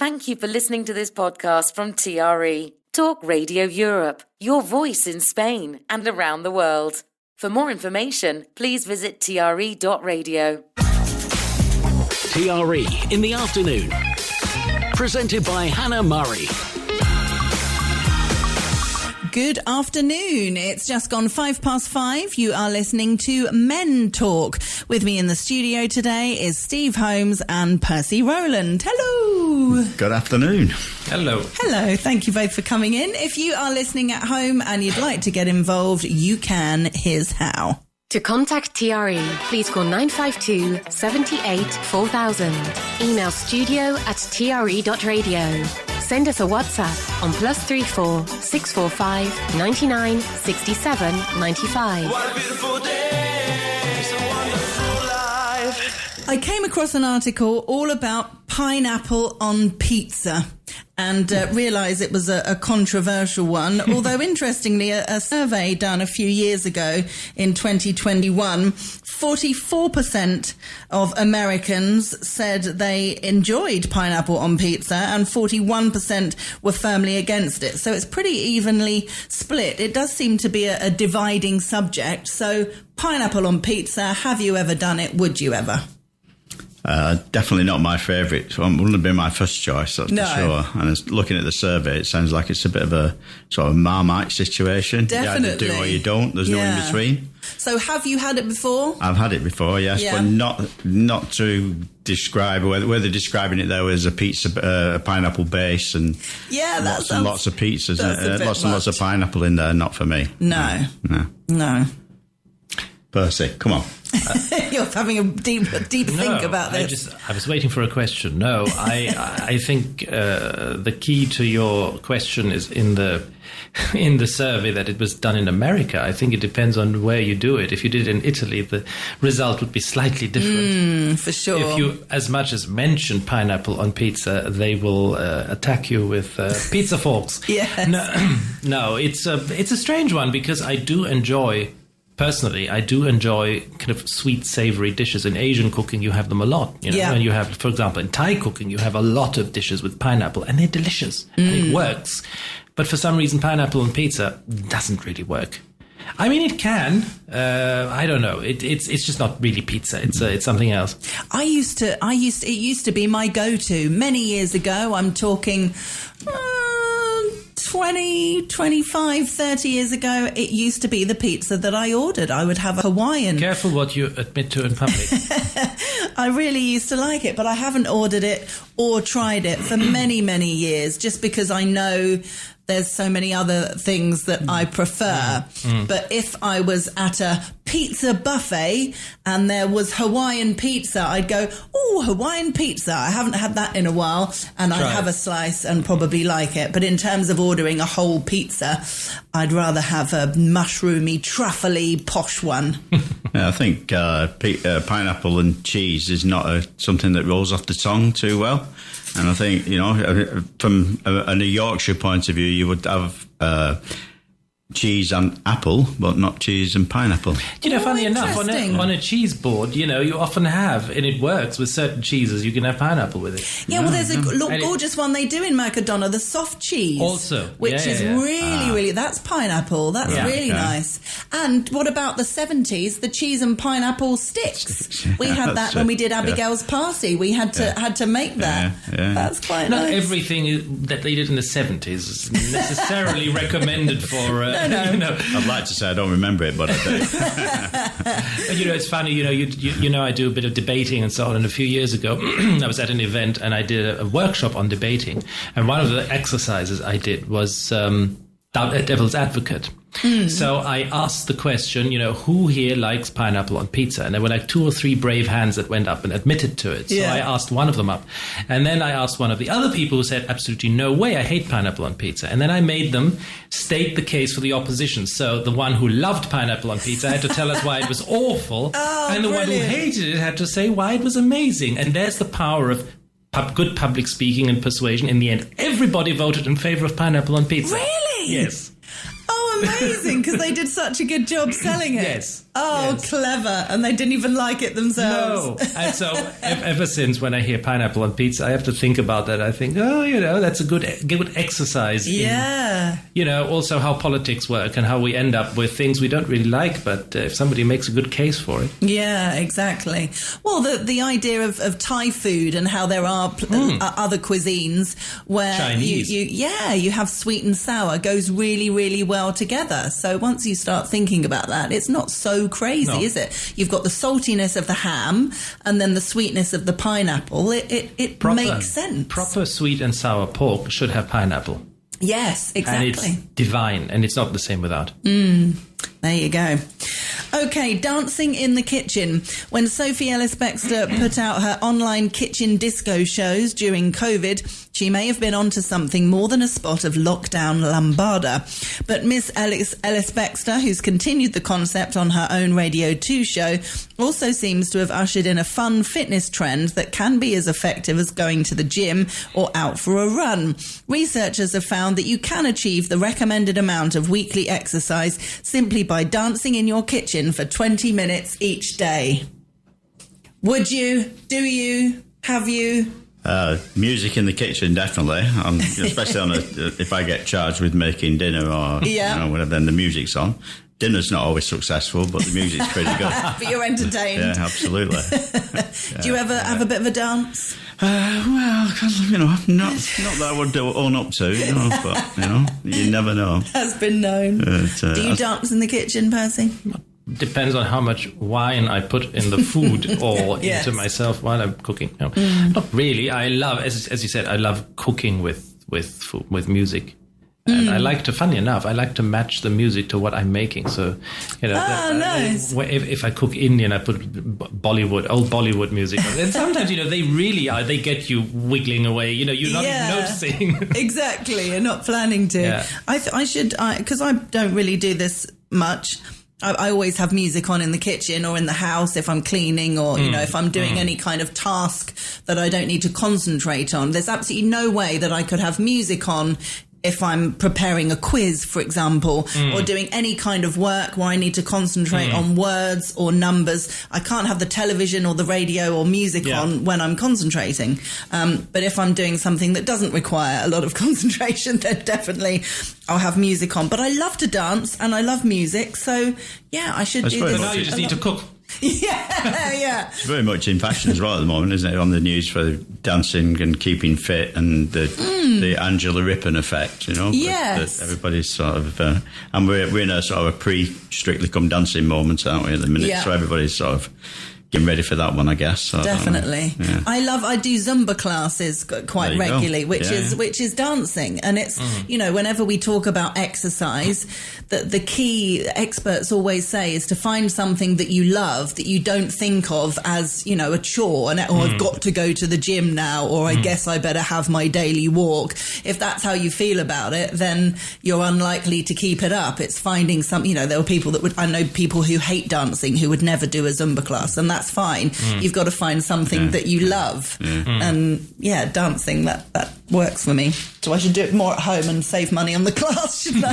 Thank you for listening to this podcast from TRE, Talk Radio Europe, your voice in Spain and around the world. For more information, please visit tre.radio. TRE in the afternoon. Presented by Hannah Murray. Good afternoon. It's just gone 5:05. You are listening to Men Talk. With me in the studio today is Steve Holmes and Percy Rowland. Hello. Good afternoon. Hello. Hello. Thank you both for coming in. If you are listening at home and you'd like to get involved, you can. Here's how. To contact TRE, please call 952 78 4000. Email studio@tre.radio. Send us a WhatsApp on +34 645 99 67 95. What a beautiful day, it's a wonderful life. I came across an article all about pineapple on pizza and realised it was a controversial one. Although, interestingly, a survey done a few years ago in 2021, 44% of Americans said they enjoyed pineapple on pizza and 41% were firmly against it. So it's pretty evenly split. It does seem to be a dividing subject. So pineapple on pizza, have you ever done it? Would you ever? Definitely not my favourite. So it wouldn't have been my first choice, that's for sure. And looking at the survey, it sounds like it's a bit of a sort of Marmite situation. Definitely. You either do or you don't. There's no in between. So have you had it before? I've had it before, yes, but not to describe whether they're describing it though as a pizza, a pineapple base, and lots and lots of pizzas, lots and lots of pineapple in there. Not for me. No. Percy, come on. You're having a deep think about this. I was waiting for a question. No, I think the key to your question is in the survey that it was done in America. I think it depends on where you do it. If you did it in Italy, the result would be slightly different. For sure. If you as much as mention pineapple on pizza, they will attack you with pizza forks. Yes. No, it's a strange one because I do enjoy kind of sweet, savory dishes. In Asian cooking, you have them a lot. When you have, for example, in Thai cooking, you have a lot of dishes with pineapple, and they're delicious, and it works. But for some reason, pineapple on pizza doesn't really work. I mean, it can. I don't know. It's just not really pizza. It's something else. It used to be my go-to many years ago. I'm talking 20, 25, 30 years ago, it used to be the pizza that I ordered. I would have a Hawaiian. Careful what you admit to in public. I really used to like it, but I haven't ordered it or tried it for many, many years, just because I know there's so many other things that I prefer. But if I was at a pizza buffet and there was Hawaiian pizza, I'd go, Hawaiian pizza. I haven't had that in a while, and I'd have a slice and probably like it. But in terms of ordering a whole pizza, I'd rather have a mushroomy, truffly, posh one. I think pineapple and cheese is not something that rolls off the tongue too well. And I think, from a Yorkshire point of view, you would have cheese and apple, but not cheese and pineapple. Funny enough, on a cheese board, you often have, and it works with certain cheeses, you can have pineapple with it. Yeah, well, there's a gorgeous one they do in Mercadona, the soft cheese. Also. Which is really, that's pineapple. That's really nice. And what about the 70s, the cheese and pineapple sticks? We had that when we did Abigail's Party. We had to make that. That's quite nice. Not everything that they did in the 70s is necessarily recommended for... No. I'd like to say I don't remember it, but I do. But, it's funny, I do a bit of debating and so on. And a few years ago, I was at an event and I did a workshop on debating. And one of the exercises I did was devil's advocate. So I asked the question, who here likes pineapple on pizza? And there were like 2 or 3 brave hands that went up and admitted to it. So I asked one of them up. And then I asked one of the other people who said, absolutely no way, I hate pineapple on pizza. And then I made them state the case for the opposition. So the one who loved pineapple on pizza had to tell us why it was awful. And the one who hated it had to say why it was amazing. And there's the power of good public speaking and persuasion. In the end, everybody voted in favor of pineapple on pizza. Really? Yes. Oh, amazing, because they did such a good job selling it. Yes. Oh, yes. Clever. And they didn't even like it themselves. No. And so ever since when I hear pineapple on pizza, I have to think about that. I think, that's a good exercise. Yeah. In, also how politics work and how we end up with things we don't really like, but if somebody makes a good case for it. Yeah, exactly. Well, the idea of Thai food and how there are other cuisines where Chinese. you have sweet and sour goes really, really well together. So once you start thinking about that, it's not so crazy, is it? You've got the saltiness of the ham and then the sweetness of the pineapple. It makes sense. Proper sweet and sour pork should have pineapple. Yes, exactly. And it's divine, and it's not the same without. There you go. Okay, dancing in the kitchen. When Sophie Ellis-Bextor put out her online kitchen disco shows during COVID, she may have been onto something more than a spot of lockdown lambada. But Miss Ellis-Bextor, who's continued the concept on her own Radio 2 show, also seems to have ushered in a fun fitness trend that can be as effective as going to the gym or out for a run. Researchers have found that you can achieve the recommended amount of weekly exercise simply by dancing in your kitchen for 20 minutes each day. Would you? Do you? Have you? Music in the kitchen, definitely. Especially if I get charged with making dinner or whatever, then the music's on. Dinner's not always successful, but the music's pretty good. But you're entertained. Yeah, absolutely. Do you ever have a bit of a dance? Well, not that I would own up to, but you never know. Has been known. Do you dance in the kitchen, Percy? Depends on how much wine I put in the food or into myself while I'm cooking. No, not really. I love, as you said, I love cooking with food, with music. And I like to, funny enough, I like to match the music to what I'm making. So, nice. If I cook Indian, I put old Bollywood music on. And sometimes, they really are, they get you wiggling away. You're not even noticing. Exactly. You're not planning to. Yeah. I should, because I don't really do this much. I always have music on in the kitchen or in the house if I'm cleaning or, if I'm doing any kind of task that I don't need to concentrate on. There's absolutely no way that I could have music on if I'm preparing a quiz, for example, or doing any kind of work where I need to concentrate on words or numbers. I can't have the television or the radio or music on when I'm concentrating. But if I'm doing something that doesn't require a lot of concentration, then definitely I'll have music on. But I love to dance and I love music. So, I should do this. So now you just need to cook. Yeah. It's very much in fashion as well at the moment, isn't it? On the news for dancing and keeping fit and the Angela Rippon effect, Yes. That everybody's sort of, and we're in a sort of a pre-Strictly Come Dancing moment, aren't we, at the minute? Yeah. So everybody's sort of getting ready for that one, I guess. So Definitely. I do Zumba classes quite regularly, which is dancing. And it's, whenever we talk about exercise, the key experts always say is to find something that you love, that you don't think of as, a chore, and I've got to go to the gym now, or I guess I better have my daily walk. If that's how you feel about it, then you're unlikely to keep it up. It's finding some, there are people I know people who hate dancing who would never do a Zumba class, and that's fine. You've got to find something that you love. And dancing, that works for me. So I should do it more at home and save money on the class, shouldn't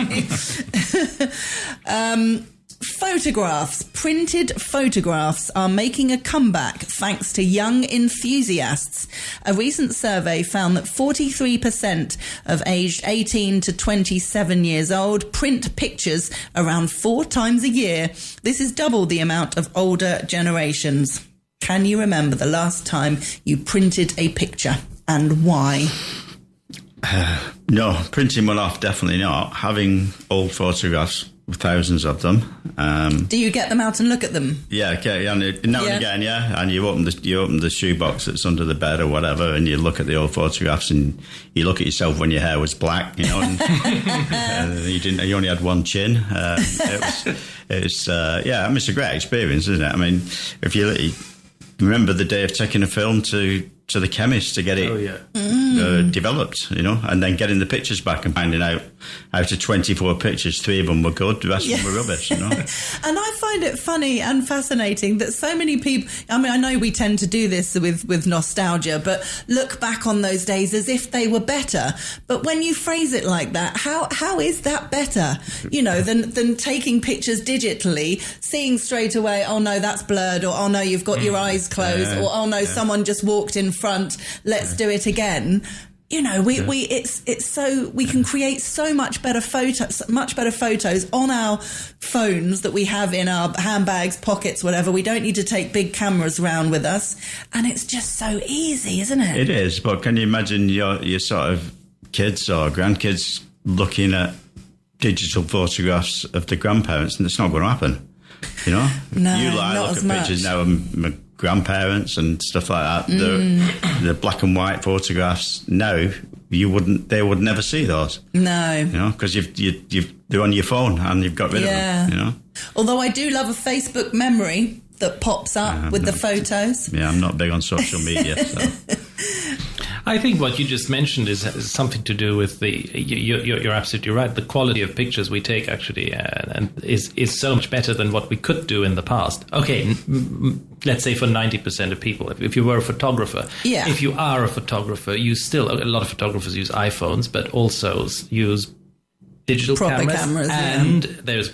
I? Photographs, printed photographs are making a comeback thanks to young enthusiasts. A recent survey found that 43% of aged 18 to 27 years old print pictures around 4 times a year. This is double the amount of older generations. Can you remember the last time you printed a picture and why? No, printing one off, definitely not. Having old photographs, thousands of them. Do you get them out and look at them? Yeah, okay, and now and again, and you open the shoebox that's under the bed or whatever, and you look at the old photographs, and you look at yourself when your hair was black, and you only had one chin. It's a great experience, isn't it? I mean, if you remember the day of taking a film to the chemist to get it developed, and then getting the pictures back and finding out of 24 pictures, 3 of them were good, the rest of them were rubbish, And I find it funny and fascinating that so many people, I mean, I know we tend to do this with nostalgia, but look back on those days as if they were better. But when you phrase it like that, how is that better, than taking pictures digitally, seeing straight away, oh no, that's blurred, or oh no, you've got your eyes closed, or oh no, someone just walked in front, let's do it again. It's so we can create so much better photos on our phones that we have in our handbags, pockets, whatever. We don't need to take big cameras around with us, and it's just so easy, isn't it? It is, but can you imagine your sort of kids or grandkids looking at digital photographs of the grandparents, and it's not going to happen. No, you look at pictures now of my grandparents and stuff like that. The black and white photographs now, they would never see those. No, because they're on your phone and you've got rid of them. Although I do love a Facebook memory that pops up with the photos. Yeah, I'm not big on social media. So. I think what you just mentioned is something to do with you're absolutely right. The quality of pictures we take actually and is so much better than what we could do in the past. Okay, let's say for 90% of people, if you were a photographer, if you are a photographer, a lot of photographers use iPhones, but also use digital cameras. And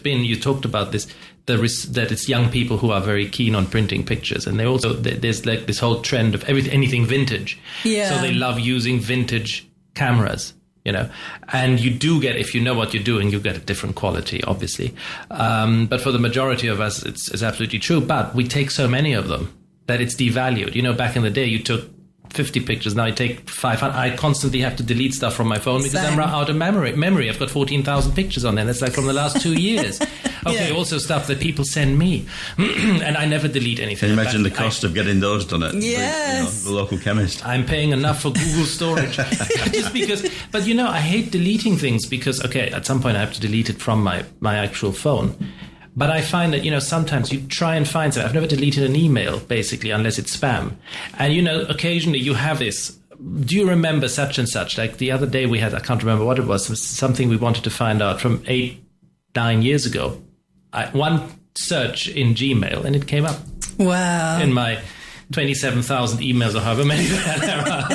you talked about this, that it's young people who are very keen on printing pictures, and there's like this whole trend of anything vintage. So they love using vintage cameras, and you do get, if you know what you're doing, you get a different quality, obviously. But for the majority of us, it's absolutely true. But we take so many of them that it's devalued. Back in the day, you took 50 pictures. Now I take 500. I constantly have to delete stuff from my phone because I'm out of memory. I've got 14,000 pictures on there. That's like from the last 2 years. Okay, also stuff that people send me. And I never delete anything. Can you imagine the cost of getting those done at the local chemist? I'm paying enough for Google storage. Just because, but I hate deleting things because, at some point I have to delete it from my actual phone. But I find that, sometimes you try and find something. I've never deleted an email, basically, unless it's spam. And, occasionally you have this. Do you remember such and such? Like the other day we had, I can't remember what it was something we wanted to find out from 8-9 years ago. One search in Gmail and it came up. Wow. In my 27,000 emails or however many there are.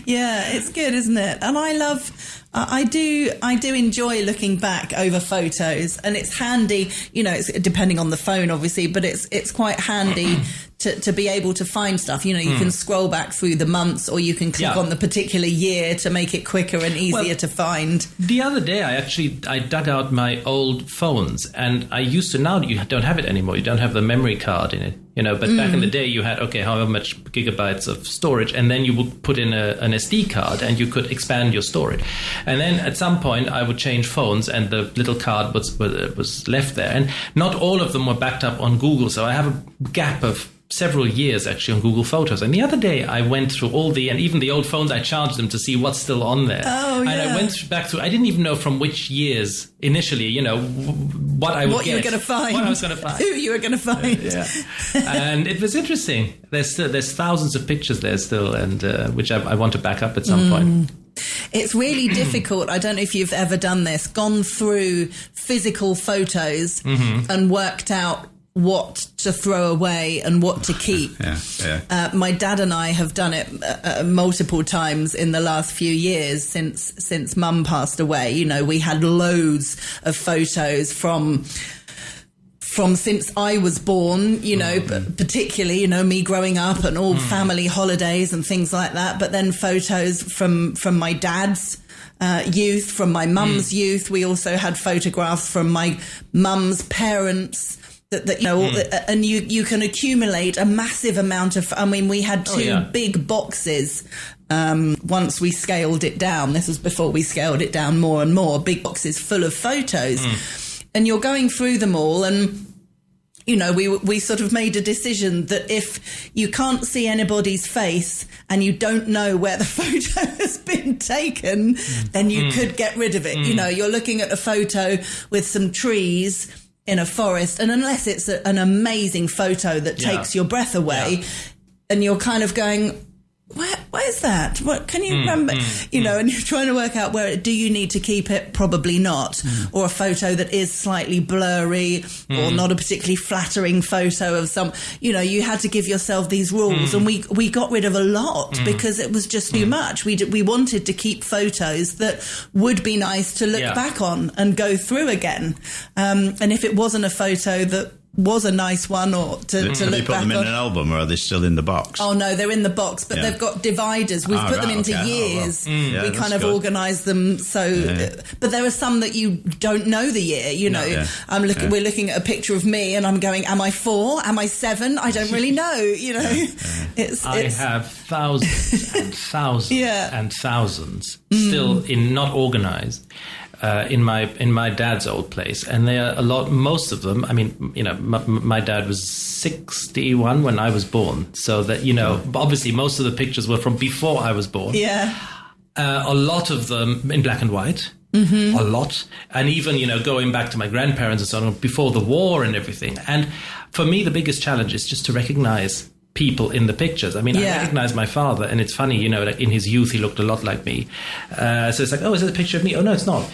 Yeah, it's good, isn't it? And I do enjoy looking back over photos, and it's handy, it's depending on the phone, obviously, but it's quite handy to be able to find stuff. You can scroll back through the months, or you can click on the particular year to make it quicker and easier to find. The other day, I dug out my old phones, and I used to, now you don't have it anymore. You don't have the memory card in it, but back in the day you had, however much gigabytes of storage, and then you would put in an SD card and you could expand your storage. And then at some point I would change phones and the little card was left there. And not all of them were backed up on Google. So I have a gap of several years actually on Google Photos. And the other day I went through and even the old phones, I charged them to see what's still on there. Oh, yeah. And I went back through, I didn't even know from which years initially, what I would get. What you were going to find. What I was going to find. Who you were going to find. Yeah. And it was interesting. There's thousands of pictures there still, and which I want to back up at some point. It's really difficult. I don't know if you've ever done this, gone through physical photos and worked out what to throw away and what to keep. My dad and I have done it multiple times in the last few years since Mum passed away. We had loads of photos from since I was born, particularly, me growing up and all family holidays and things like that. But then photos from my dad's youth, from my mum's youth. We also had photographs from my mum's parents. And you can accumulate a massive amount of. I mean, we had two big boxes. Once we scaled it down, this was before we scaled it down more and more. Big boxes full of photos, and you're going through them all, and we sort of made a decision that if you can't see anybody's face and you don't know where the photo has been taken, then you could get rid of it. You're looking at a photo with some trees in a forest, and unless it's an amazing photo that takes your breath away, and you're kind of going, Where's that? What can you remember? You know, and you're trying to work out do you need to keep it? Probably not. Or a photo that is slightly blurry or not a particularly flattering photo of some, you know, you had to give yourself these rules, and we got rid of a lot because it was just too much. We wanted to keep photos that would be nice to look back on and go through again. And if it wasn't a photo that was a nice one or to look back on. Have you put them in an album, or are they still in the box? Oh no, they're in the box, but they've got dividers. We've put them into years. We kind of organise them so. But there are some that you don't know the year. You know, we're looking at a picture of me, and I'm going, "Am I 4? Am I 7? I don't really know." You know, I have thousands and thousands and thousands still not organised. In my dad's old place, and they are most of them. I mean, you know, my dad was 61 when I was born, so that, you know, obviously most of the pictures were from before I was born. Yeah, a lot of them in black and white. A lot, and even, you know, going back to my grandparents and so on before the war and everything. And for me, the biggest challenge is just to recognize people in the pictures. I mean, I recognize my father, and it's funny, you know, like in his youth he looked a lot like me. So it's like, oh, is that a picture of me? Oh no, it's not.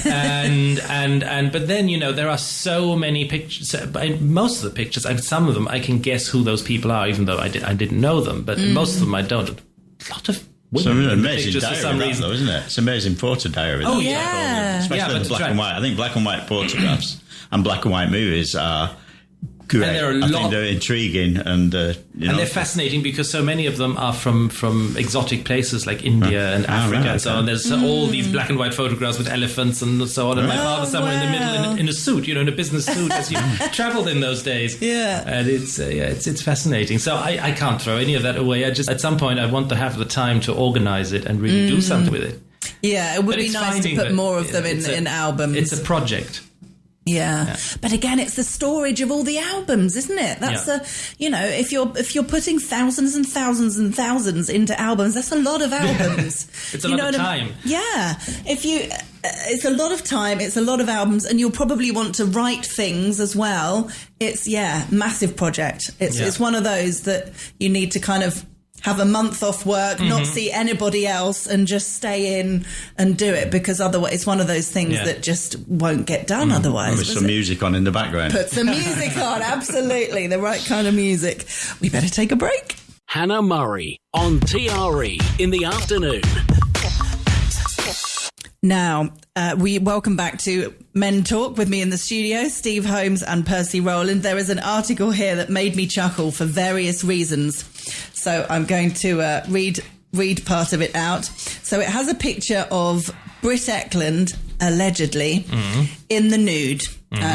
and but then, you know, there are so many pictures. Most of the pictures, some of them I can guess who those people are, even though I didn't know them. But most of them I don't. A lot of women. It's an amazing diary, though, isn't it? It's an amazing photo diary. Oh yeah, especially the black and white. I think black and white photographs and black and white movies are great. And I think they're intriguing and they're fascinating because so many of them are from exotic places like India and Africa and so on. There's all these black and white photographs with elephants and so on. And my father somewhere in the middle in a suit, you know, in a business suit as you travelled in those days. Yeah, and it's fascinating. So I can't throw any of that away. I just, at some point, I want to have the time to organise it and really do something with it. Yeah, it would be nice to put more of them in albums. It's a project. Yeah, but again, it's the storage of all the albums, isn't it? That's you know, if you're putting thousands and thousands and thousands into albums, that's a lot of albums. It's a lot of time. It's a lot of time. It's a lot of albums, and you'll probably want to write things as well. It's massive project. It's one of those that you need to kind of have a month off work, not see anybody else, and just stay in and do it, because otherwise it's one of those things that just won't get done otherwise. With some music on in the background. Put some music on, absolutely, the right kind of music. We better take a break. Hannah Murray on TRE in the afternoon. Now, we welcome back to Men Talk with me in the studio, Steve Holmes and Percy Rowland. There is an article here that made me chuckle for various reasons. So I'm going to read part of it out. So it has a picture of Britt Ekland, allegedly, in the nude.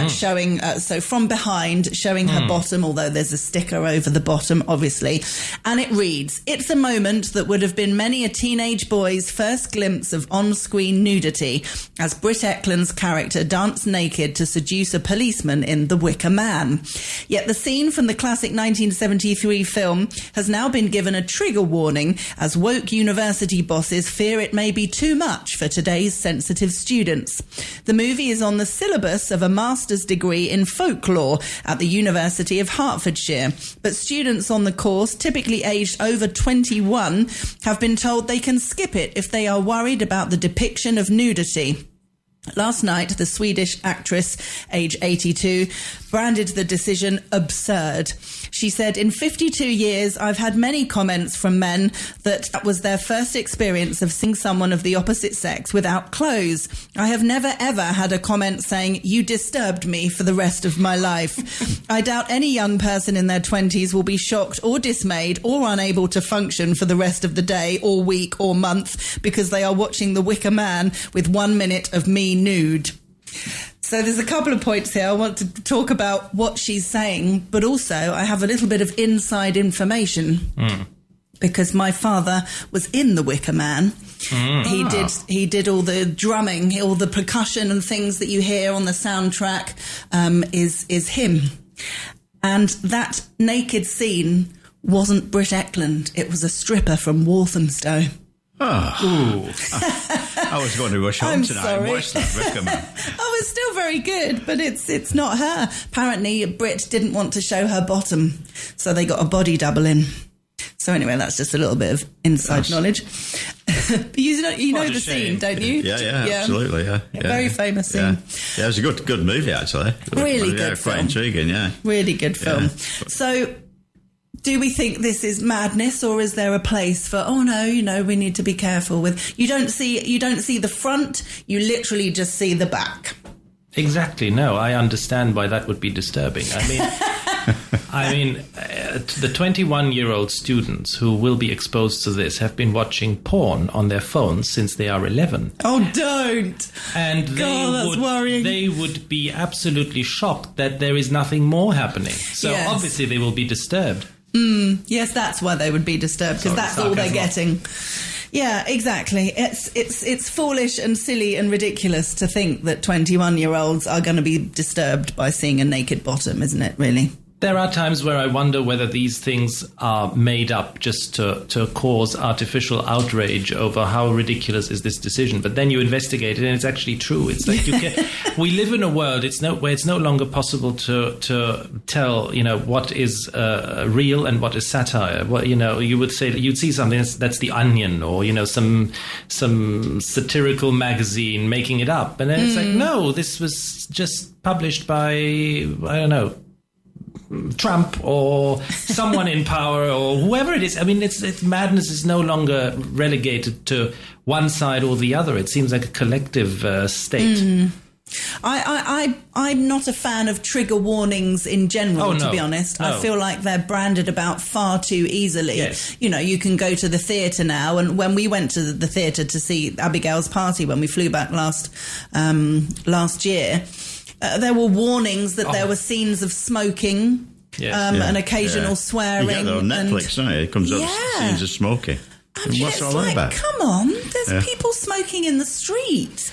Showing, so from behind, showing her bottom, although there's a sticker over the bottom, obviously. And it reads, "It's a moment that would have been many a teenage boy's first glimpse of on-screen nudity, as Britt Ekland's character danced naked to seduce a policeman in The Wicker Man. Yet the scene from the classic 1973 film has now been given a trigger warning, as woke university bosses fear it may be too much for today's sensitive students. The movie is on the syllabus of a master's degree in folklore at the University of Hertfordshire, but students on the course, typically aged over 21, have been told they can skip it if they are worried about the depiction of nudity." Last night, the Swedish actress, age 82, branded the decision absurd. She said, "In 52 years, I've had many comments from men that was their first experience of seeing someone of the opposite sex without clothes. I have never, ever had a comment saying, 'You disturbed me for the rest of my life.' I doubt any young person in their 20s will be shocked or dismayed or unable to function for the rest of the day or week or month because they are watching The Wicker Man with 1 minute of me nude." So there's a couple of points here. I want to talk about what she's saying, but also I have a little bit of inside information because my father was in The Wicker Man. He did all the drumming, all the percussion and things that you hear on the soundtrack is him. And that naked scene wasn't Britt Ekland. It was a stripper from Walthamstow. I was going to rush home tonight and watch that Wicker Man. Oh, it's still very good, but it's not her. Apparently, Britt didn't want to show her bottom, so they got a body double in. So anyway, that's just a little bit of inside knowledge. But you know the scene, don't you? Yeah, absolutely. Yeah. Very famous scene. Yeah, it was a good movie, actually. Really good film. Quite intriguing, yeah. Really good film. So, do we think this is madness, or is there a place for, oh no, we need to be careful with? You don't see the front. You literally just see the back. Exactly. No, I understand why that would be disturbing. I mean, the 21-year-old students who will be exposed to this have been watching porn on their phones since they are 11. Oh, don't! And that's worrying. They would be absolutely shocked that there is nothing more happening. So obviously they will be disturbed. Yes, that's why they would be disturbed, because that's all they're getting. Yeah, exactly. It's foolish and silly and ridiculous to think that 21-year-olds are going to be disturbed by seeing a naked bottom, isn't it, really? There are times where I wonder whether these things are made up just to cause artificial outrage over how ridiculous is this decision. But then you investigate it and it's actually true. It's like we live in a world where it's no longer possible to tell, what is real and what is satire. Well, you would say that you'd see something that's The Onion or, some satirical magazine making it up. And then it's like, no, this was just published by, I don't know, Trump or someone in power or whoever it is. I mean, it's madness is no longer relegated to one side or the other. It seems like a collective state. I'm not a fan of trigger warnings in general, to be honest. No. I feel like they're branded about far too easily. Yes. You can go to the theatre now, and when we went to the theatre to see Abigail's Party when we flew back last year, there were warnings that there were scenes of smoking and occasional swearing. You get that on Netflix, don't it? It comes up scenes of smoking. What's all that about? Come on, there's people smoking in the street.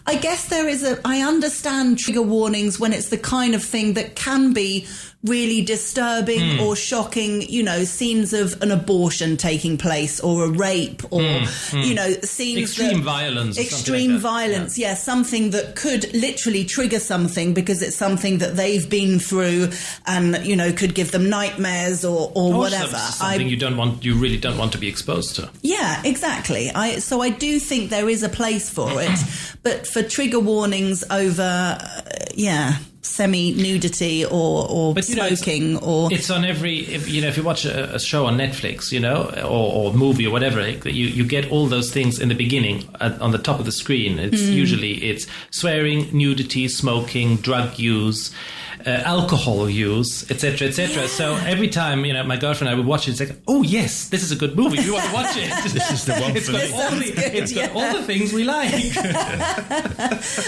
I guess there is I understand trigger warnings when it's the kind of thing that can be really disturbing or shocking, scenes of an abortion taking place or a rape or, scenes extreme violence. Extreme violence, something that could literally trigger something because it's something that they've been through and, could give them nightmares or whatever. Something you really don't want to be exposed to. Yeah, exactly. So I do think there is a place for it, but for trigger warnings over, semi-nudity or smoking it's on every if you watch a show on Netflix or movie or whatever, you get all those things in the beginning on the top of the screen. It's usually swearing, nudity, smoking, drug use, alcohol use, etc., etc. So every time my girlfriend and I would watch it, it's like, oh yes, this is a good movie, we want to watch it. This is the one for me. It's got all the things we like.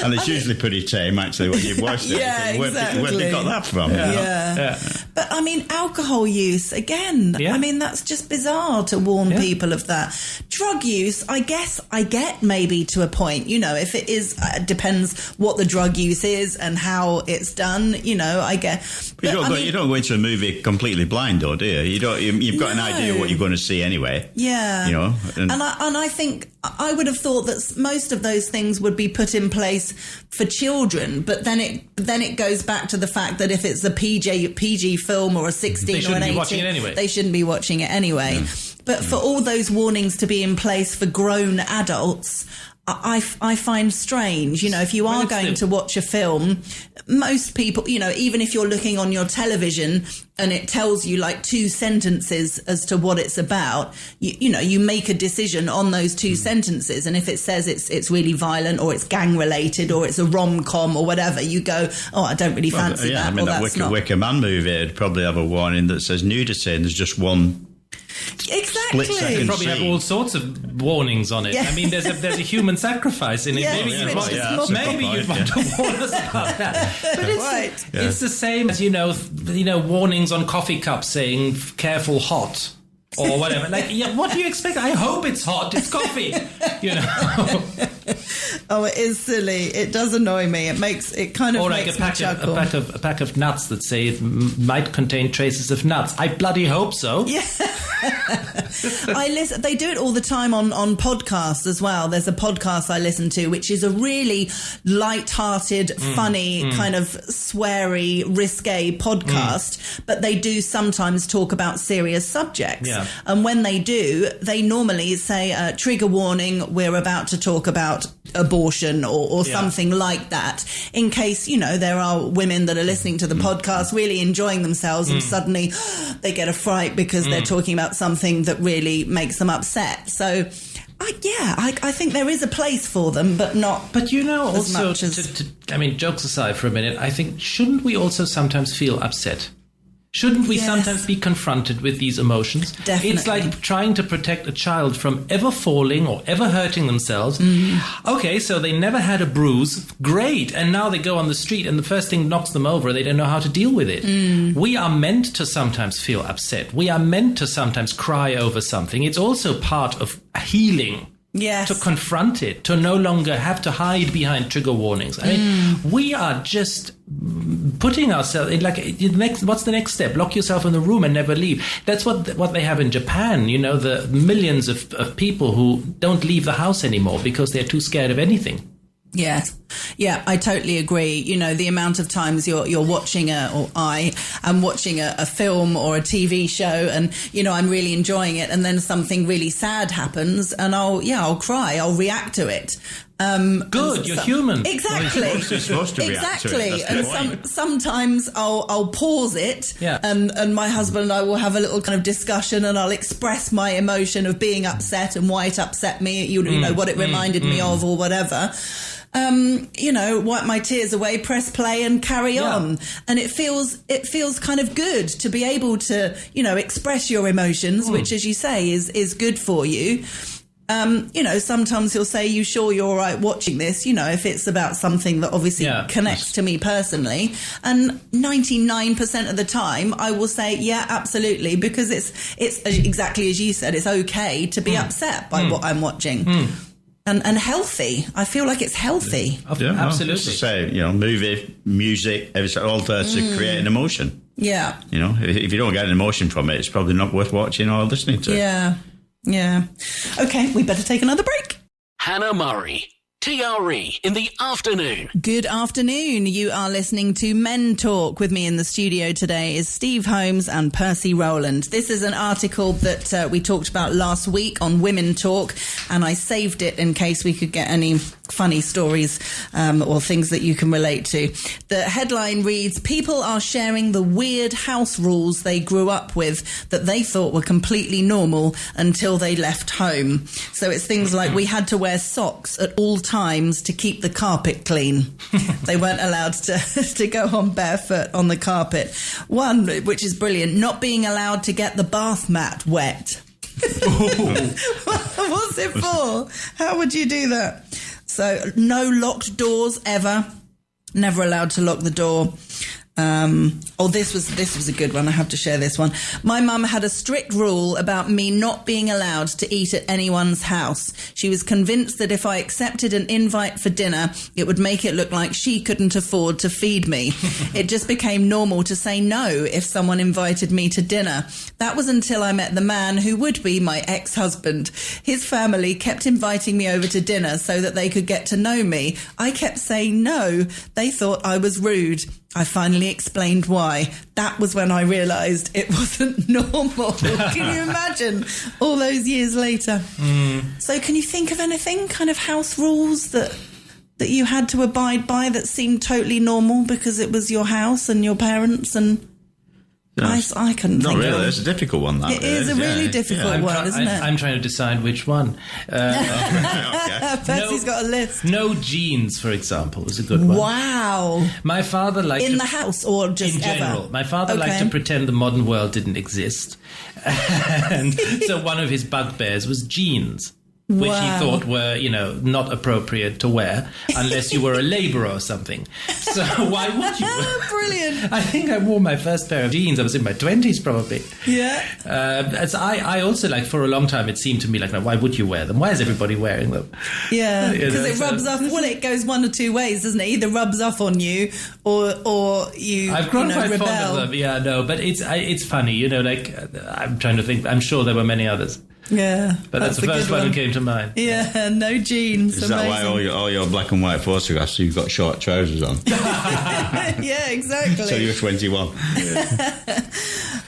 And it's usually pretty tame actually when you've watched it. Exactly. Where have they got that from? Yeah. But I mean, alcohol use again. I mean, that's just bizarre to warn people of that. Drug use, I guess I get maybe to a point. If it is, depends what the drug use is and how it's done. I guess. But you don't go into a movie completely blind, though, do you? You've got an idea of what you're going to see anyway. Yeah. And I think I would have thought that most of those things would be put in place for children, but then it goes back to the fact that if it's a PG film or a 16 or an 18, they shouldn't be watching it anyway. But for all those warnings to be in place for grown adults, I find strange. If you are going to watch a film, most people, even if you're looking on your television and it tells you like 2 sentences as to what it's about, you make a decision on those 2 sentences. And if it says it's really violent or it's gang related or it's a rom-com or whatever, you go, oh, I don't really fancy that. I mean, that Wicker Man movie would probably have a warning that says nudity and there's just one. Exactly. They probably have all sorts of warnings on it. Yeah. I mean, there's a human sacrifice in it. Maybe you'd want to warn us about that. But it's the same as warnings on coffee cups saying "careful, hot." Or whatever. What do you expect? I hope it's hot. It's coffee. Oh, it is silly. It does annoy me. It kind of Or like makes a pack me chuckle. a pack of nuts that say it might contain traces of nuts. I bloody hope so. Yeah. I listen. They do it all the time on podcasts as well. There's a podcast I listen to, which is a really light-hearted, funny, kind of sweary, risque podcast, but they do sometimes talk about serious subjects. Yeah. And when they do, they normally say, trigger warning, we're about to talk about abortion or something like that, in case, there are women that are listening to the podcast really enjoying themselves and suddenly they get a fright because they're talking about something that really makes them upset. So I think there is a place for them, but not. But as also, much as... jokes aside for a minute, I think, shouldn't we also sometimes feel upset? Shouldn't we sometimes be confronted with these emotions? Definitely. It's like trying to protect a child from ever falling or ever hurting themselves. Okay, so they never had a bruise. Great. And now they go on the street and the first thing knocks them over. They don't know how to deal with it. We are meant to sometimes feel upset. We are meant to sometimes cry over something. It's also part of healing. Yes. To confront it, to no longer have to hide behind trigger warnings. I mean, we are just putting ourselves in what's the next step? Lock yourself in the room and never leave. That's what they have in Japan. The millions of people who don't leave the house anymore because they're too scared of anything. Yes. Yeah, I totally agree. The amount of times you're watching I am watching a film or a TV show and, I'm really enjoying it. And then something really sad happens and I'll cry. I'll react to it. Good, you're human. Exactly. Well, you're supposed to react to it. That's the point. Sometimes I'll pause it, Yeah. and my husband and I will have a little kind of discussion, and I'll express my emotion of being upset and why it upset me. You know what it reminded me of, or whatever. Wipe my tears away, press play, and carry on. And it feels kind of good to be able to express your emotions, which, as you say, is good for you. Sometimes he'll say, you sure you're all right watching this? If it's about something that obviously connects to me personally. And 99% of the time I will say, yeah, absolutely, because it's exactly as you said, it's okay to be upset by what I'm watching. And healthy. I feel like it's healthy. Yeah, absolutely. Just to say, movie, music, it's all there to create an emotion. Yeah. If you don't get an emotion from it, it's probably not worth watching or listening to. Yeah. Okay, we better take another break. Hannah Murray, TRE in the afternoon. Good afternoon. You are listening to Men Talk. With me in the studio today is Steve Holmes and Percy Rowland. This is an article that we talked about last week on Women Talk, and I saved it in case we could get any funny stories or things that you can relate to. The headline reads, people are sharing the weird house rules they grew up with that they thought were completely normal until they left home. So it's things like we had to wear socks at all times to keep the carpet clean. They weren't allowed to go on barefoot on the carpet. One, which is brilliant, not being allowed to get the bath mat wet. What's it for? How would you do that? So no locked doors ever. Never allowed to lock the door. This was a good one. I have to share this one. My mum had a strict rule about me not being allowed to eat at anyone's house. She was convinced that if I accepted an invite for dinner, it would make it look like she couldn't afford to feed me. It just became normal to say no if someone invited me to dinner. That was until I met the man who would be my ex-husband. His family kept inviting me over to dinner so that they could get to know me. I kept saying no. They thought I was rude. I finally explained why. That was when I realised it wasn't normal. Can you imagine? All those years later. So can you think of anything, kind of house rules that you had to abide by that seemed totally normal because it was your house and your parents and... I couldn't think really. of it. It's a difficult one, that. It is a really difficult one, isn't it? I'm trying to decide which one. Percy's got a list. No jeans, for example, is a good one. Wow. My father liked In the house or just in general. ever? My father liked to pretend the modern world didn't exist. And so one of his bugbears was jeans. which Wow. he thought were, not appropriate to wear unless you were a laborer or something. So why would you? Brilliant. I think I wore my first pair of jeans. I was in my 20s probably. Yeah. As I also, for a long time, it seemed to me like, why would you wear them? Why is everybody wearing them? Yeah, You know, because it rubs off. Well, it goes one or two ways, doesn't it? Either rubs off on you, or you. I've grown quite rebel. fond of them. Yeah, no, but it's funny, I'm trying to think. I'm sure there were many others, Yeah, but that's the a first good one that came to mind. Yeah, no jeans. Is that why all your black and white photographs, you've got short trousers on? Yeah, exactly. So you're 21.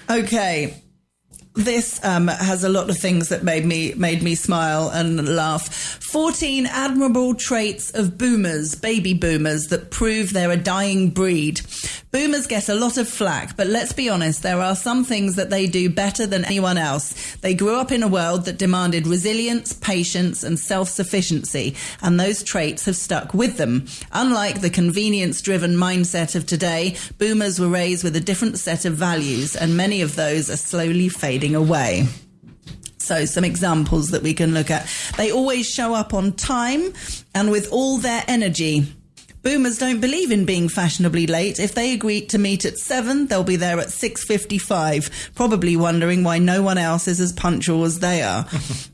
Okay. This has a lot of things that made me smile and laugh. 14 admirable traits of boomers, baby boomers, that prove they're a dying breed. Boomers get a lot of flack, but let's be honest, there are some things that they do better than anyone else. They grew up in a world that demanded resilience, patience, and self-sufficiency, and those traits have stuck with them. Unlike the convenience-driven mindset of today, boomers were raised with a different set of values, and many of those are slowly fading away. So some examples that we can look at. They always show up on time and with all their energy. Boomers don't believe in being fashionably late. If they agree to meet at 7, they'll be there at 6:55, probably wondering why no one else is as punctual as they are.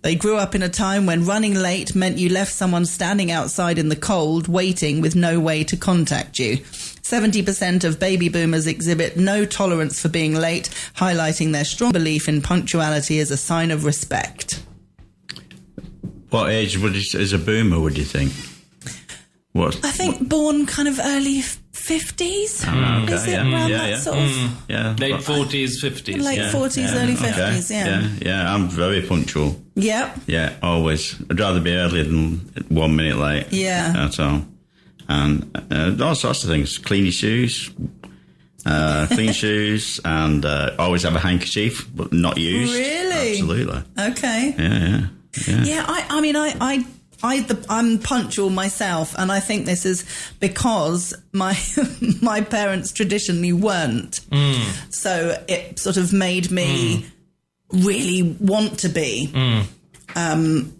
They grew up in a time when running late meant you left someone standing outside in the cold, waiting with no way to contact you. 70% of baby boomers exhibit no tolerance for being late, highlighting their strong belief in punctuality as a sign of respect. What age is a boomer, would you think? What? I think born kind of early 50s. Okay, Is it yeah. around Yeah, that yeah. sort of Yeah. Late 40s, 50s. late yeah. 40s, early 50s? Yeah. Yeah, I'm very punctual. Yep. Yeah, always. I'd rather be early than 1 minute late. Yeah. That's all. And all sorts of things. Clean your shoes. Clean shoes, and always have a handkerchief, but not used. Really? Absolutely. Okay. Yeah. Yeah, I'm punctual myself, and I think this is because my my parents traditionally weren't. So it sort of made me really want to be.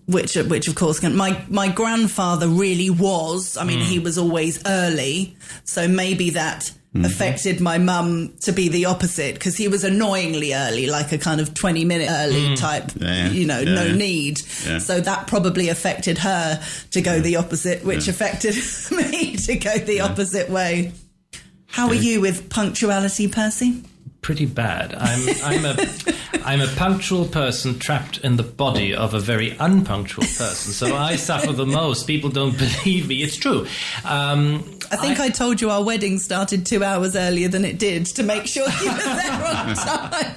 Which of course my grandfather really was. I mean, he was always early, so maybe that affected my mum to be the opposite, because he was annoyingly early, like a kind of 20-minute early type, no need. Yeah. So that probably affected her to go the opposite, which affected me to go the opposite way. How are you with punctuality, Percy? Pretty bad. I'm a punctual person trapped in the body of a very unpunctual person, so I suffer the most. People don't believe me. It's true. I think I told you our wedding started 2 hours earlier than it did to make sure you were there on time.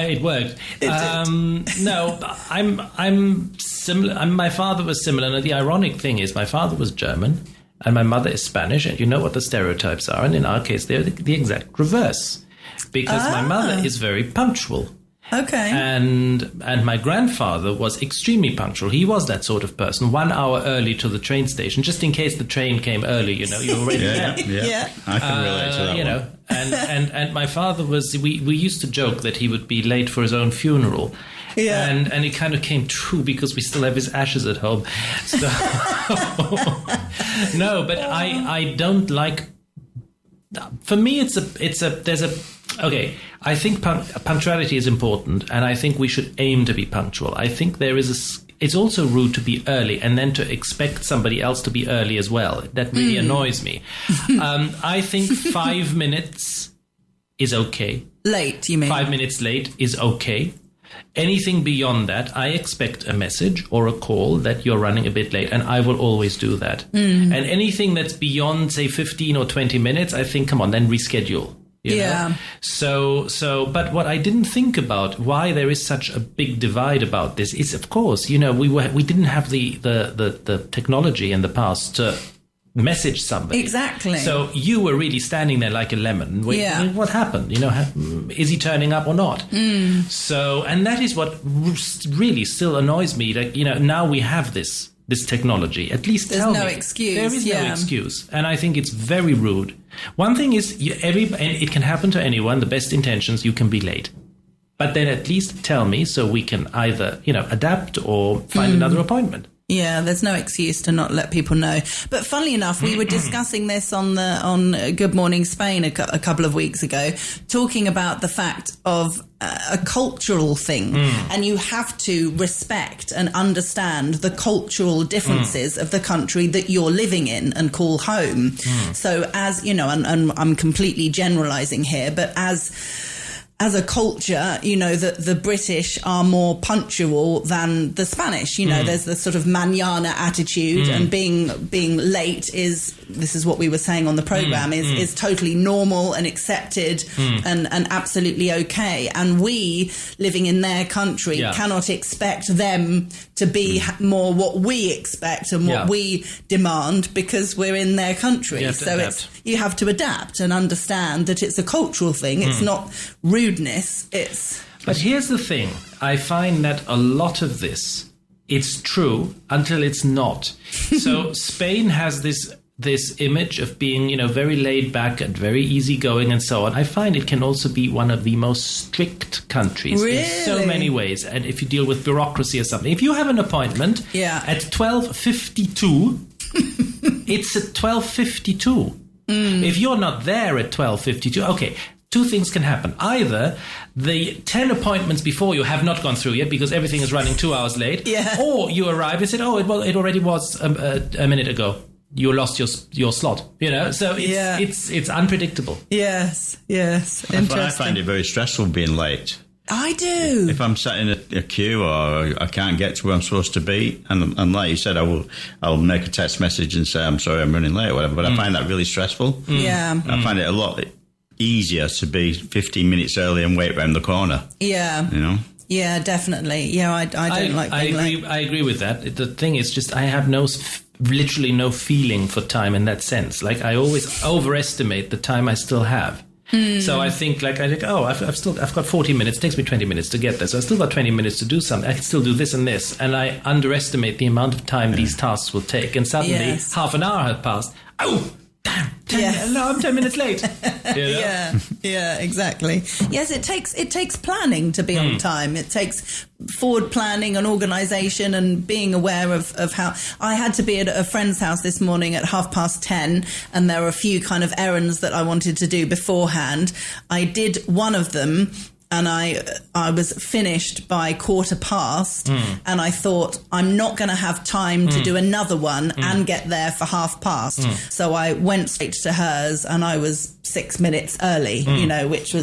It worked. It did. No, I'm similar. My father was similar. And the ironic thing is, my father was German and my mother is Spanish, and you know what the stereotypes are. And in our case, they're the exact reverse, because my mother is very punctual. Okay. And my grandfather was extremely punctual. He was that sort of person, 1 hour early to the train station, just in case the train came early, you're already there. Yeah. I can relate to that one. And my father was, we used to joke that he would be late for his own funeral. Yeah. And it kind of came true because we still have his ashes at home. So no, but I don't like, for me okay, I think punctuality is important, and I think we should aim to be punctual. I think it's also rude to be early and then to expect somebody else to be early as well. That really annoys me. I think 5 minutes is okay. Late, you mean? 5 minutes late is okay. Anything beyond that, I expect a message or a call that you're running a bit late, and I will always do that. And anything that's beyond, say, 15 or 20 minutes, I think, come on, then reschedule. You know? So, but what I didn't think about, why there is such a big divide about this, is, of course, we didn't have the technology in the past to message somebody. Exactly. So you were really standing there like a lemon. Waiting, what happened? Is he turning up or not? So, and that is what really still annoys me. That now we have this technology. At least there's tell no me. excuse. There is no excuse, and I think it's very rude. One thing is, and it can happen to anyone. The best intentions, you can be late. but then at least tell me so we can either, adapt or find another appointment. Yeah, there's no excuse to not let people know. But funnily enough, we were discussing this on Good Morning Spain a couple of weeks ago, talking about the fact of a cultural thing, and you have to respect and understand the cultural differences of the country that you're living in and call home. So as, and I'm completely generalizing here, but as a culture, the British are more punctual than the Spanish. There's the sort of mañana attitude, and being late this is what we were saying on the programme, is totally normal and accepted and absolutely okay. And we, living in their country, cannot expect them to be more what we expect and what we demand because we're in their country. You have to adapt and understand that it's a cultural thing. It's not rudeness. But here's the thing. I find that a lot of this, it's true until it's not. So Spain has this image of being, very laid back and very easygoing and so on. I find it can also be one of the most strict countries in so many ways. And if you deal with bureaucracy or something, if you have an appointment at 12:52, it's at 12:52. If you're not there at 12:52, okay, two things can happen. Either the 10 appointments before you have not gone through yet because everything is running 2 hours late, or you arrive and said, it already was a minute ago. You lost your slot, so it's unpredictable. Yes. Interesting. I find it very stressful being late. I do. If I'm sat in a queue or I can't get to where I'm supposed to be, and like you said, I'll make a text message and say, I'm sorry, I'm running late or whatever, but I find that really stressful. Yeah. I find it a lot easier to be 15 minutes early and wait around the corner. Yeah. Yeah, definitely. Yeah, I don't like being late. I agree with that. The thing is just I have literally no feeling for time in that sense. Like I always overestimate the time I still have. So I think I've got 40 minutes. It takes me 20 minutes to get there. So I've still got 20 minutes to do something. I can still do this and this. And I underestimate the amount of time these tasks will take. And suddenly half an hour had passed. Oh, damn. I'm 10 minutes late. Yeah, exactly. Yes, it takes planning to be on time. It takes forward planning and organisation and being aware of how. I had to be at a friend's house this morning at 10:30, and there were a few kind of errands that I wanted to do beforehand. I did one of them, and I was finished by 15:15, and I thought I'm not going to have time to do another one and get there for 15:30. So I went straight to hers, and I was 6 minutes early, which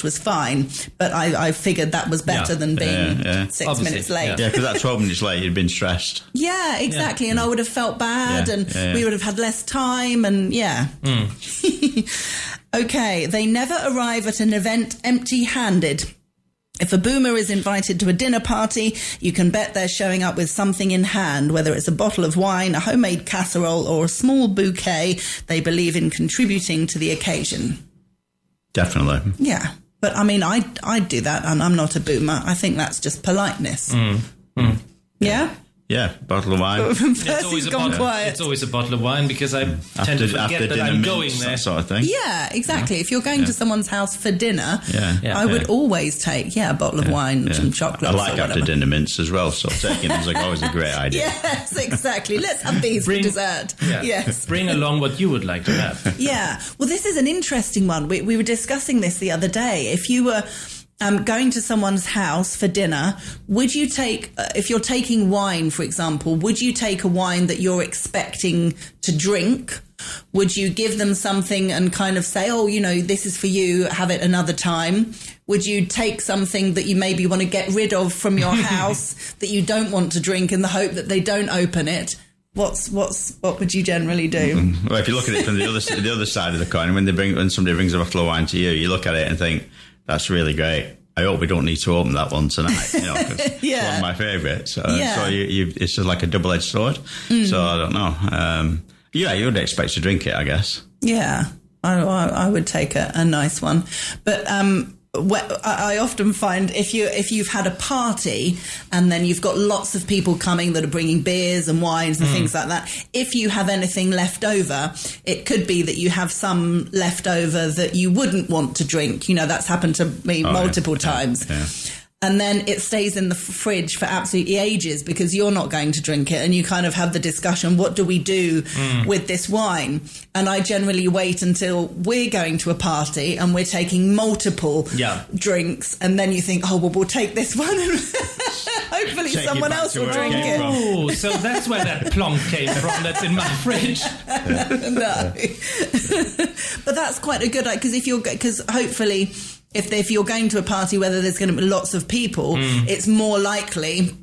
was fine. But I figured that was better than being 6 minutes late. Yeah, because that 12 minutes late, you'd been stressed. Yeah, exactly. And I would have felt bad, and we would have had less time, and Okay, they never arrive at an event empty-handed. If a boomer is invited to a dinner party, you can bet they're showing up with something in hand, whether it's a bottle of wine, a homemade casserole, or a small bouquet. They believe in contributing to the occasion. Definitely. Yeah, but I mean, I'd do that, and I'm not a boomer. I think that's just politeness. Yeah? Yeah, bottle of wine. It's always a bottle of wine because I tend to forget that I'm going there. That sort of thing. Yeah, exactly. If you're going to someone's house for dinner, I would always take a bottle of wine, some chocolate. I like after dinner mints as well, so taking them is always a great idea. Yes, exactly. Let's have these for dessert. Yeah. Yes. Bring along what you would like to have. Yeah. Well, this is an interesting one. We were discussing this the other day. If you were going to someone's house for dinner, would you take, if you're taking wine, for example, would you take a wine that you're expecting to drink? Would you give them something and kind of say, this is for you, have it another time? Would you take something that you maybe want to get rid of from your house that you don't want to drink in the hope that they don't open it? What would you generally do? Well, if you look at it from the other side of the coin, when somebody brings a bottle of wine to you, you look at it and think, that's really great. I hope we don't need to open that one tonight, cause it's one of my favourites. So it's just like a double-edged sword. So I don't know. You would expect to drink it, I guess. Yeah, I would take a nice one. But I often find if you've had a party and then you've got lots of people coming that are bringing beers and wines and things like that, if you have anything left over, it could be that you have some left over that you wouldn't want to drink. You know, that's happened to me multiple times. Yeah. And then it stays in the fridge for absolutely ages because you're not going to drink it. And you kind of have the discussion, what do we do with this wine? And I generally wait until we're going to a party and we're taking multiple drinks. And then you think, oh, well, we'll take this one and hopefully someone else will drink it. Oh, so that's where that plonk came from that's in my fridge. No. But that's quite a good idea because hopefully... If you're going to a party, whether there's going to be lots of people, it's more likely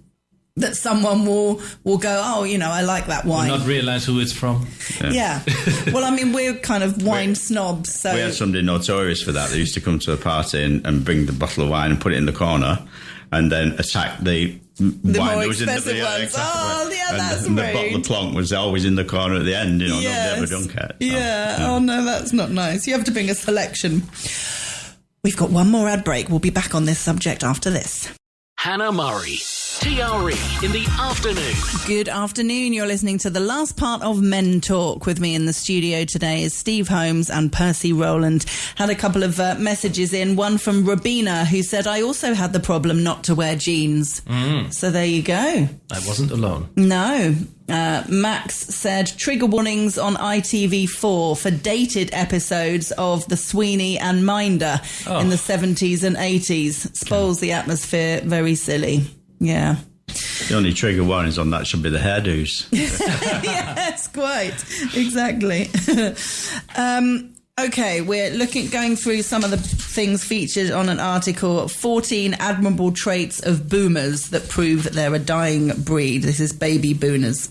that someone will go, oh, you know, I like that wine. Will not realise who it's from. Yeah. Well, I mean, we're kind of wine snobs. So we had somebody notorious for that. They used to come to a party and bring the bottle of wine and put it in the corner and then attack the wine more expensive ones. Exactly. Oh, yeah, that's and rude. The bottle of Plonk was always in the corner at the end. You know, yes. nobody ever drunk it. So, yeah. Oh, no, that's not nice. You have to bring a selection. We've got one more ad break. We'll be back on this subject after this. Hannah Murray, TRE in the afternoon. Good afternoon. You're listening to the last part of Men Talk. With me in the studio today is Steve Holmes and Percy Rowland. Had a couple of messages in. One from Rabina, who said, I also had the problem not to wear jeans. So there you go. I wasn't alone. No. Max said, trigger warnings on ITV4 for dated episodes of The Sweeney and Minder in the 70s and 80s. Spoils the atmosphere. Very silly. Yeah. The only trigger warnings on that should be the hairdos. Yes, quite. Exactly. Okay, we're going through some of the things featured on an article, 14 admirable traits of boomers that prove that they're a dying breed. This is baby boomers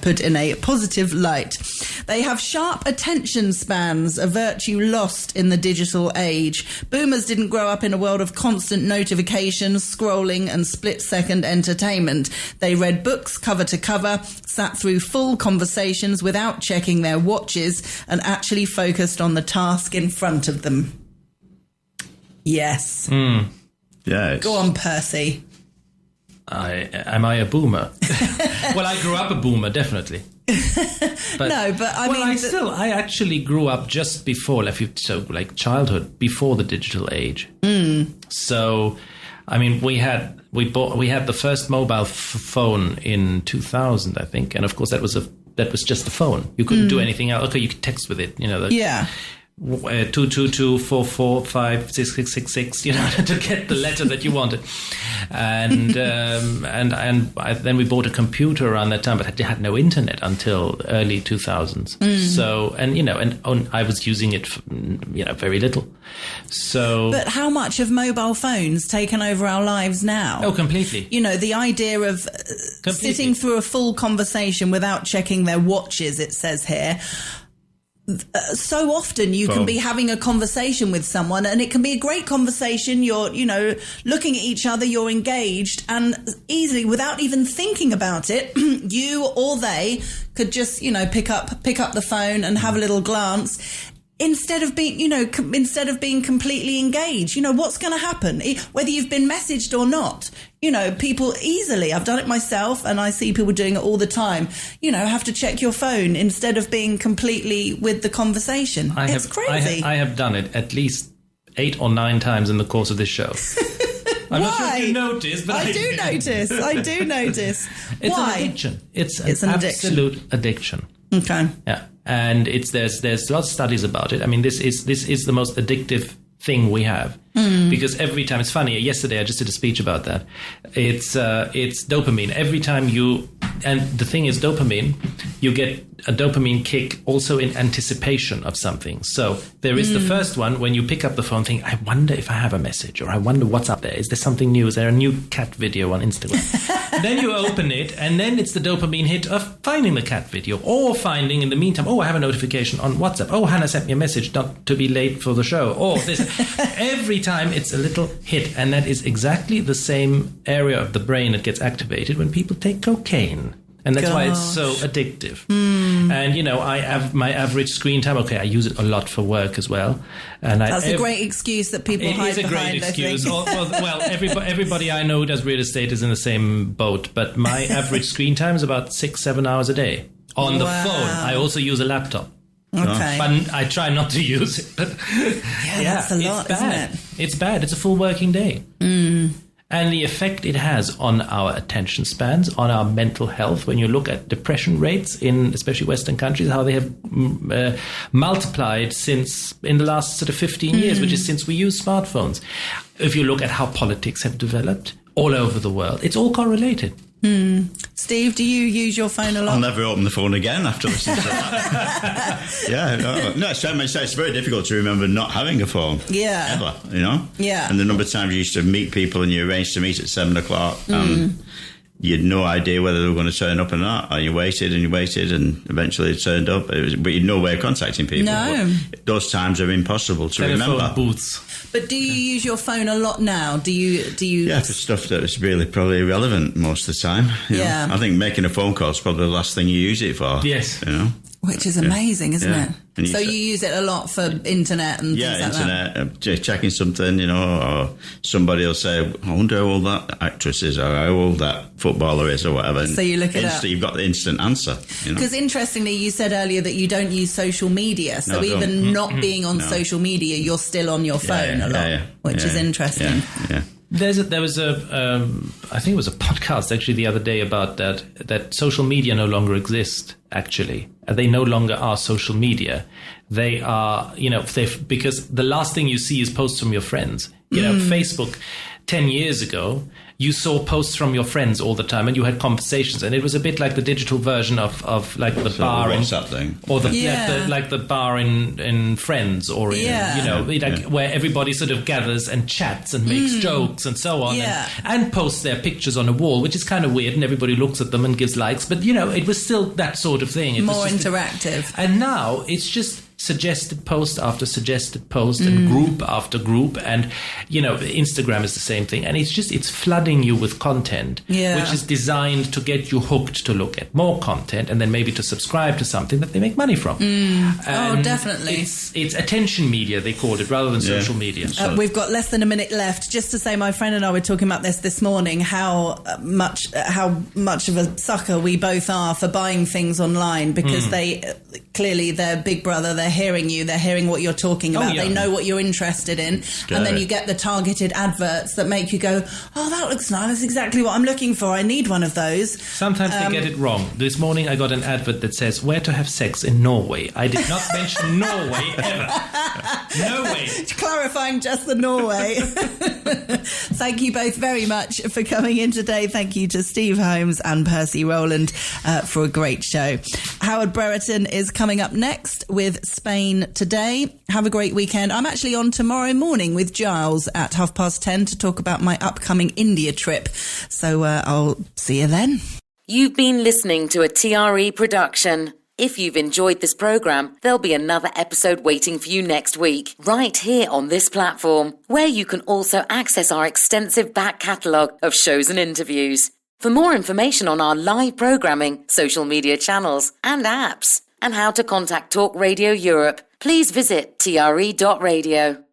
put in a positive light. They have sharp attention spans, a virtue lost in the digital age. Boomers didn't grow up in a world of constant notifications, scrolling and split-second entertainment. They read books cover to cover, sat through full conversations without checking their watches, and actually focused on the task in front of them. Yes. Yes. Go on, Percy. Am I a boomer? Well, I grew up a boomer, definitely. But, no, but I mean... I actually grew up just before, like childhood, before the digital age. So, I mean, we had the first mobile phone in 2000, I think. And of course, that was just a phone. You couldn't do anything else. Okay, you could text with it, you know. 222-445-6666, you know, to get the letter that you wanted, and then we bought a computer around that time, but it had no internet until early 2000s. So, and I was using it, very little. So, but how much have mobile phones taken over our lives now? Oh, completely. You know, the idea of sitting through a full conversation without checking their watches. It says here. So often you can be having a conversation with someone and it can be a great conversation. You're, looking at each other, you're engaged, and easily, without even thinking about it, you or they could just, pick up the phone and have a little glance. Instead of being completely engaged, what's going to happen? Whether you've been messaged or not, people easily, I've done it myself and I see people doing it all the time, have to check your phone instead of being completely with the conversation. It's crazy. I have done it at least 8 or 9 times in the course of this show. I'm not sure if you noticed, but I do notice. It's Why? an addiction. It's an absolute addiction. Okay. Yeah. And there's lots of studies about it. I mean, this is the most addictive thing we have, because every time, it's funny. Yesterday, I just did a speech about that. It's dopamine. Every time and the thing is, dopamine, you get a dopamine kick also in anticipation of something. So there is the first one when you pick up the phone, think, I wonder if I have a message, or I wonder what's up there. Is there something new? Is there a new cat video on Instagram? Then you open it, and then it's the dopamine hit of finding the cat video, or finding in the meantime, I have a notification on WhatsApp. Oh, Hannah sent me a message not to be late for the show. Or this. Every time it's a little hit, and that is exactly the same area of the brain that gets activated when people take cocaine. And that's why it's so addictive. And, you know, my average screen time, okay, I use it a lot for work as well. And that's a great excuse that people hide behind, It is a great excuse. I think. Well, everybody I know who does real estate is in the same boat. But my average screen time is about 6-7 hours a day on the phone. I also use a laptop. Okay. But I try not to use it. But that's a lot, isn't it? It's bad. It's a full working day. And the effect it has on our attention spans, on our mental health, when you look at depression rates in especially Western countries, how they have multiplied since in the last sort of 15 years, which is since we use smartphones. If you look at how politics have developed all over the world, it's all correlated. Steve, do you use your phone a lot? I'll never open the phone again after listening to that. It's very difficult to remember not having a phone. Yeah. Ever, you know? Yeah. And the number of times you used to meet people and you arranged to meet at 7 o'clock and you had no idea whether they were going to turn up or not, or you waited and eventually it turned up. But you had no way of contacting people. No. But those times are impossible to Telephone remember. booths. But do you use your phone a lot now? Do you? Yeah, for stuff that is really probably irrelevant most of the time. You know? I think making a phone call is probably the last thing you use it for. Yes. You know? Which is amazing, isn't it? And so you use it a lot for internet and things like internet, checking something, you know, or somebody will say, I wonder how old that actress is or how old that footballer is or whatever. So you look it up. You've got the instant answer. Because interestingly, you said earlier that you don't use social media. So even not being on social media, you're still on your phone a lot, which is interesting. Yeah. There was I think it was a podcast actually the other day about that social media no longer exist, actually. They no longer are social media. They are, you know, because the last thing you see is posts from your friends. You know, Facebook 10 years ago, you saw posts from your friends all the time and you had conversations, and it was a bit like the digital version of like the bar in WhatsApp thing. Or like the bar in Friends, or where everybody sort of gathers and chats and makes jokes and so on, and posts their pictures on a wall, which is kind of weird, and everybody looks at them and gives likes, but you know, it was still that sort of thing. It more was interactive. And now it's just suggested post after suggested post and group after group, and you know, Instagram is the same thing, and it's flooding you with content which is designed to get you hooked to look at more content and then maybe to subscribe to something that they make money from. Definitely. It's attention media, they called it, rather than social media. We've got less than a minute left. Just to say, my friend and I were talking about this morning, how much of a sucker we both are for buying things online, because they clearly, their big brother, they're hearing you, they're hearing what you're talking about, they know what you're interested in, and then you get the targeted adverts that make you go, oh, that looks nice, that's exactly what I'm looking for, I need one of those. Sometimes they get it wrong. This morning I got an advert that says where to have sex in Norway. I did not mention Norway ever. No way. Clarifying just the Norway. Thank you both very much for coming in today. Thank you to Steve Holmes and Percy Rowland for a great show. Howard Brereton is coming up next with Spain Today. Have a great weekend. I'm actually on tomorrow morning with Giles at 10:30 to talk about my upcoming India trip. So I'll see you then. You've been listening to a TRE production. If you've enjoyed this programme, there'll be another episode waiting for you next week, right here on this platform, where you can also access our extensive back catalogue of shows and interviews. For more information on our live programming, social media channels and apps, and how to contact Talk Radio Europe, please visit tre.radio.